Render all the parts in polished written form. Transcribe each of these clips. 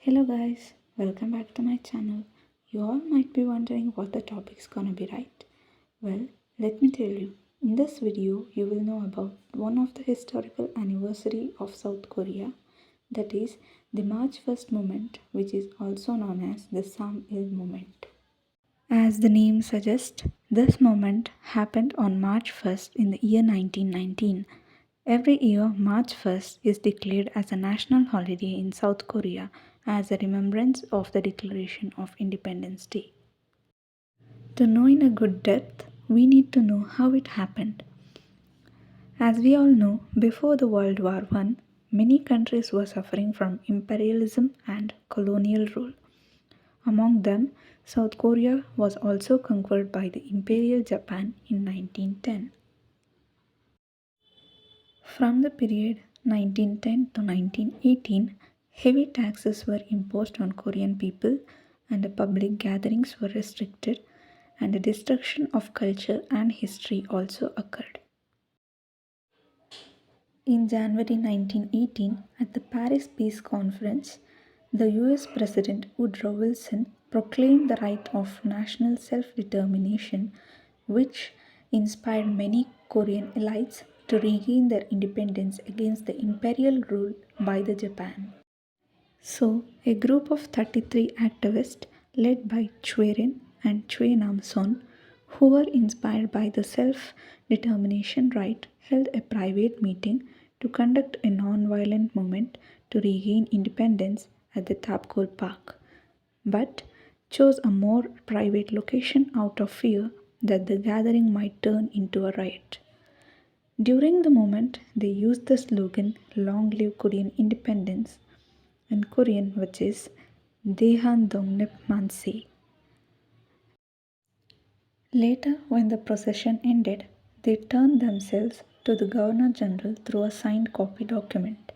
Hello guys, welcome back to my channel. You all might be wondering what the topic's gonna be, right? Well, let me tell you. In this video, you will know about one of the historical anniversary of South Korea, that is the March 1st movement, which is also known as the Sam-il movement. As the name suggests, this movement happened on March 1st in the year 1919. Every year, March 1st is declared as a national holiday in South Korea as a remembrance of the declaration of Independence Day. To know in a good depth, we need to know how it happened. As we all know, before the World War I, many countries were suffering from imperialism and colonial rule. Among them, South Korea was also conquered by the Imperial Japan in 1910. From the period 1910 to 1918, heavy taxes were imposed on Korean people, and public gatherings were restricted, and the destruction of culture and history also occurred. In January 1918, at the Paris Peace Conference, the US President Woodrow Wilson proclaimed the right of national self determination, which inspired many Korean elites to regain their independence against the imperial rule by the Japan. So, a group of 33 activists led by Choi and Choi Nam-son, who were inspired by the self-determination right, held a private meeting to conduct a non-violent movement to regain independence at the Tapkol Park, but chose a more private location out of fear that the gathering might turn into a riot. During the movement, they used the slogan "Long Live Korean Independence" in Korean, which is Daehan Dongnep Manse. Later, when the procession ended, they turned themselves to the Governor General through a signed copy document.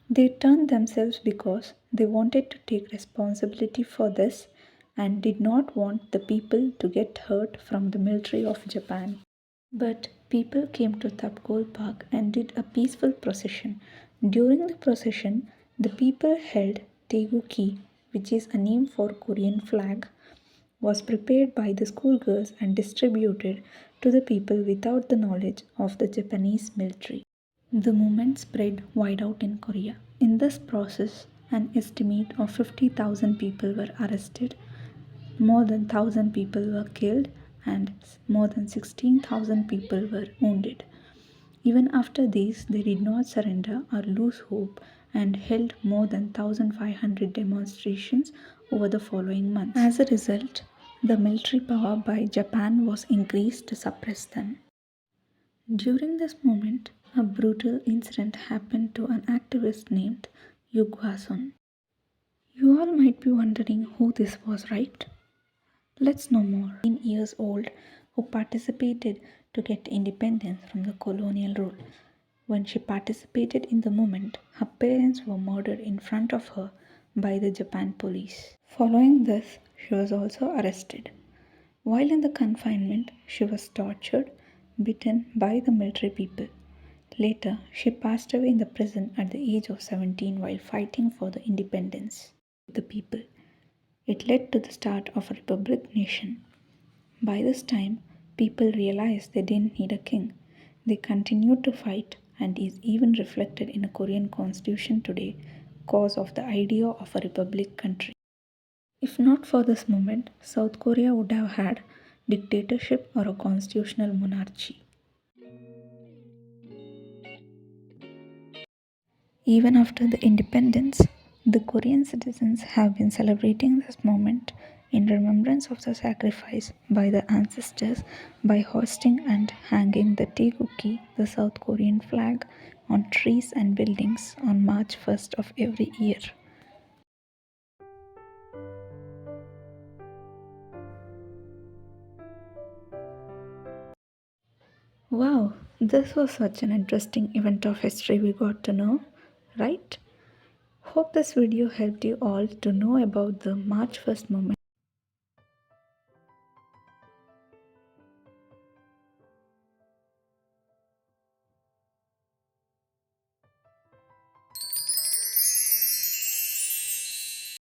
They turned themselves because they wanted to take responsibility for this and did not want the people to get hurt from the military of Japan. But people came to Tapkol Park and did a peaceful procession. During the procession, the people held Taeguki, which is a name for Korean flag, was prepared by the schoolgirls and distributed to the people without the knowledge of the Japanese military. The movement spread wide out in Korea. In this process, an estimate of 50,000 people were arrested, more than 1,000 people were killed, and more than 16,000 people were wounded. Even after this, they did not surrender or lose hope and held more than 1,500 demonstrations over the following months. As a result, the military power by Japan was increased to suppress them. During this moment, a brutal incident happened to an activist named Yu Hwa-sun. You all might be wondering who this was, right? Let's know more. 18 years old who participated to get independence from the colonial rule. When she participated in the movement, her parents were murdered in front of her by the Japan police. Following this, she was also arrested. While in the confinement, she was tortured, beaten by the military people. Later, she passed away in the prison at the age of 17 while fighting for the independence of the people. It led to the start of a republic nation. By this time, people realized they didn't need a king. They continued to fight and is even reflected in a Korean constitution today cause of the idea of a republic country. If not for this movement, South Korea would have had dictatorship or a constitutional monarchy. Even after the independence, the Korean citizens have been celebrating this moment in remembrance of the sacrifice by the ancestors by hoisting and hanging the Taeguki, the South Korean flag, on trees and buildings on March 1st of every year. Wow, this was such an interesting event of history we got to know, right? Hope this video helped you all to know about the March 1st movement.